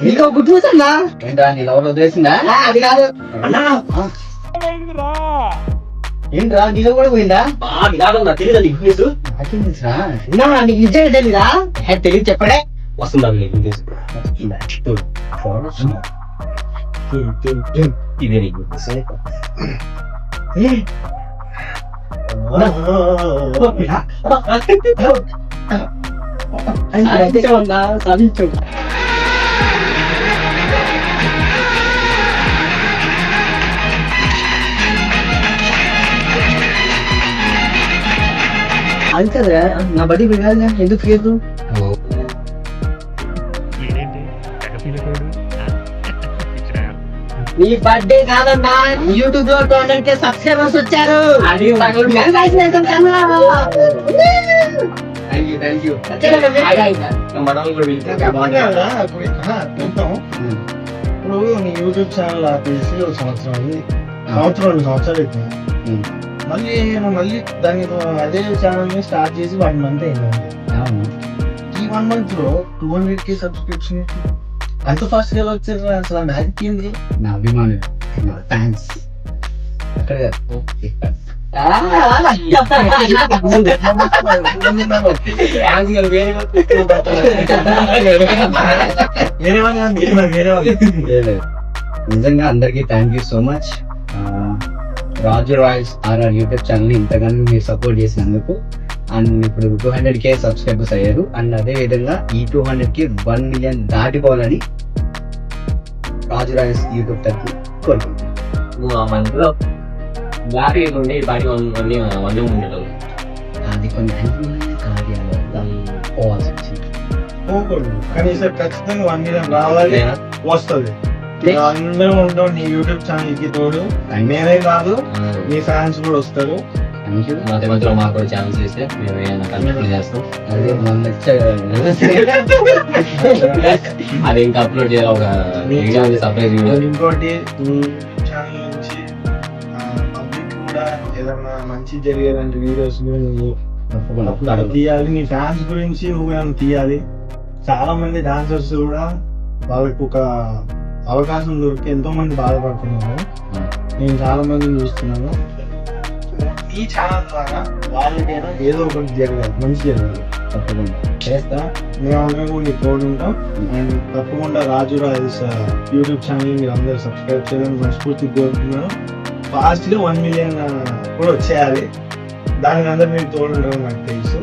నీకు గుర్తు చూసా ఏంటా నీ లవర్ వదిలేసిందా? అది కాదు అన్నా. ఏంట్రా నీలో కూడా పోయిందా? తెలియదు నీకు నీకు నిజంగా తెలీదా? తెలియదు చెప్పడే. వస్తుందా ఇదే నీకు సాధించు. అది కదా నా బడి వినాలి ఎందుకు లేదు? నీ బర్త్డే కాదన్నా, యూట్యూబ్ లో 200K సబ్స్క్రైబర్స్ వచ్చారు. ఇప్పుడు నీ యూట్యూబ్ ఛానల్ ఆపేసి ఒక సంవత్సరం 2 సంవత్సరాలు అవుతుంది. మళ్ళీ దాన్ని అదే ఛానల్ ని స్టార్ట్ చేసి 1 month అయిందండి. ఈ 1 month లో 200K సబ్స్క్రిప్షన్ అంత ఫాస్ట్ గా వచ్చారు. అసలు మ్యాజిక్ ఏంది? నా అభిమానులు థ్యాంక్స్. నిజంగా అందరికి thank you so much. Raju royals RR YouTube channel ఇంతగానో మీరు సపోర్ట్ చేసినందుకు. అండ్ ఇప్పుడు 200K సబ్స్క్రైబర్స్ అయ్యారు. అండ్ అదే విధంగా ఈ 200K 1 million దాటిపోవాలని రాజు రాయల్స్ యూట్యూబ్ తరఫు కోరుకుంటున్నాను. నువ్వు ఆ మంత్లో బ్లాక్ ఉండి బయట వండి ఉండేటప్పుడు అది కొన్ని కార్యాలు పోవాల్సి వచ్చింది. పోకూడదు, కనీసం ఖచ్చితంగా 1 million రావాలి, వస్తుంది. అందరూ ఉంటాం నీ యూట్యూబ్ ఛానల్ కి తోడు. నేనే కాదు, నీ ఫ్యాన్స్ కూడా వస్తారు. మధ్యలో మాకు కూడా ఛాన్స్ ఇస్తే మేము ఏమైనా కంటెంట్ చేస్తాం. అదే అది ఇంకా అప్లోడ్ చేయాలి, ఒక సర్ప్రైజ్ వీడియో. ఇంకోటి ఛానల్ నుంచి పబ్లిక్ కూడా ఏదైనా మంచి జరిగేలాంటి వీడియోస్ నువ్వు తీయాలి. నీ ఫ్యాన్స్ గురించి నువ్వు ఏమైనా తీయాలి. చాలా మంది డాన్సర్స్ కూడా వాళ్ళకి ఒక అవకాశం దొరికి ఎంతో మంది బాధపడుతున్నారు. నేను చాలా మందిని చూస్తున్నాను. ఈ ఛానల్ ద్వారా వాళ్ళకైనా ఏదో ఒకటి జరగాలి, మంచి జరగాలి. తప్పకుండా చేస్తా. మేమందరం కూడా నీకు తోడుంటాం. అండ్ తప్పకుండా రాజు రాయల్స్ యూట్యూబ్ ఛానల్ మీరు అందరూ సబ్స్క్రైబ్ చేయాలని మనస్ఫూర్తిగా కోరుతున్నాను. ఫాస్ట్గా 1 million కూడా వచ్చేయాలి. దానికి అందరూ మీరు తోడుంటారు నాకు తెలుసు.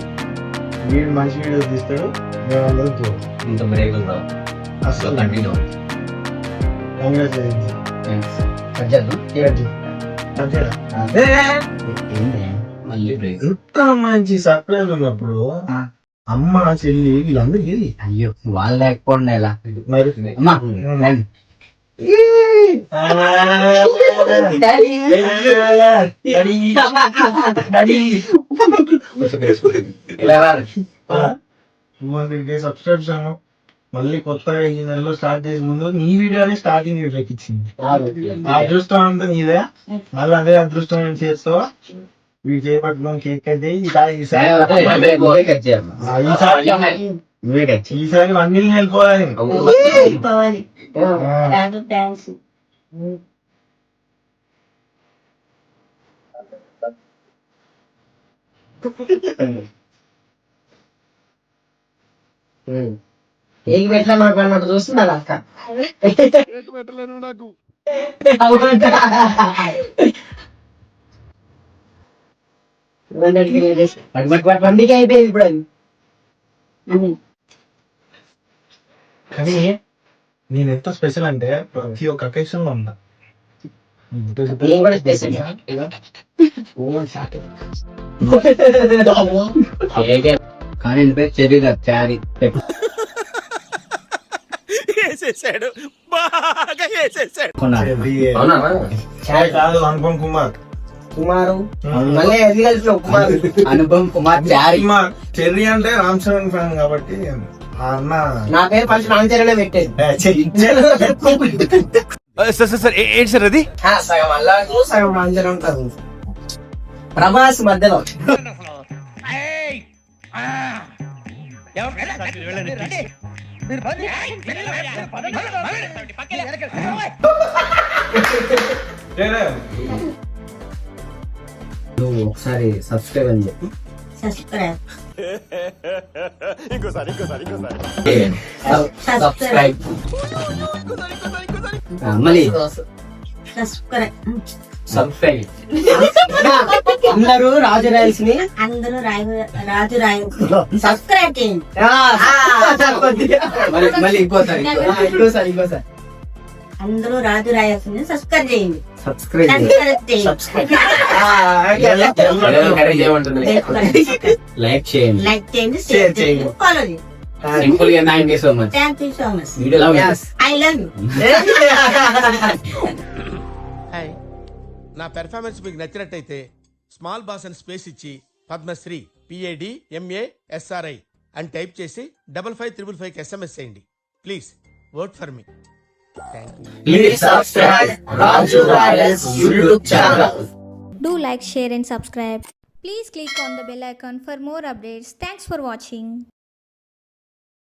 వీడు మంచి వీడియోస్ తీస్తాడు, మేమందరం తోడు. ఇంత బ్రేక్ ఉందా అసలు కంటిన్యూ. మళ్ళీ బ్రేక్. ఇంత మంచి సర్ప్రైజ్ ఉన్నప్పుడు అమ్మ చెల్లి వీళ్ళందరికీ అయ్యో వాళ్ళు లేకపోండి ఎలా మరి అమ్మా సబ్స్క్రిప్షన్ మళ్ళీ కొత్తగా ఈ నెలలో స్టార్ట్ చేసే ముందు నీ వీడియోని స్టార్టింగ్ ఇచ్చింది. అదృష్టం అంతా నీదే. మళ్ళీ అదే అదృష్టం చేస్తావా? వీడు చేపట్టుకొని కేక్ కట్ చేయి. ఈసారి 1 million వెళ్ళిపోవాలి. ఏం పెట్టినా మాకు చూస్తున్నారు అక్క. పండుగ అయిపోయింది ఇప్పుడు. కానీ నేను ఎంత స్పెషల్ అంటే ప్రతి ఒక్క అకేషన్ లో ఉన్నా. కానీ చెర్రీ చారీ వేసేసాడు, బాగా వేసేసాడు. కాదు అనుపమ్ కుమార్ మళ్ళీ అనుపమ్ కుమార్ చారీ. చెర్రీ అంటే రామ్ చరణ్ ఫ్యాన్ కాబట్టి ఆ అన్న నా పేరు ఫస్ట్ రామ్ చరణ్ పెట్టేది. సార్ ఏంటి సార్ అది? సగం అల్లాకు సగం రామ్ చరణ్ ఉంటారు. ప్రభాస్ మధ్యలో నువ్వు ఒకసారి సబ్స్క్రైబ్ అని చెప్పు. సబ్స్క్రైబ్ సబ్స్క్రైబ్ మళ్ళీ సబ్స్క్రైబ్ సబ్స్క్రైబ్. అందరూ రాజు రాయల్స్ ని అందరూ రాజు రాయు సబ్స్క్రైబ్ చేయండి. మళ్ళీ ఇంకోసారి. అందరూ రాజు రాయాల్సింది సబ్స్క్రైబ్ చేయండి. సబ్స్క్రైబ్ సబ్స్క్రైబ్ చేయండి. లైక్ చేయండి. లైక్ చేయండి, షేర్ చేయండి, ఫాలో చేయండి. సింపుల్ గా thank you so much. Thank you so much. Video I love you. నా పెర్ఫార్మెన్స్ మీకు నచ్చినట్టయితే స్మాల్ బాస్ అని స్పేస్ ఇచ్చి పద్మశ్రీ PADMASRI అని టైప్ చేసి 555555 SMS చేయండి. Please vote for me. Please subscribe Raju Royals YouTube channel. Do like, share and subscribe. Please click on the bell icon for more updates. Thanks for watching.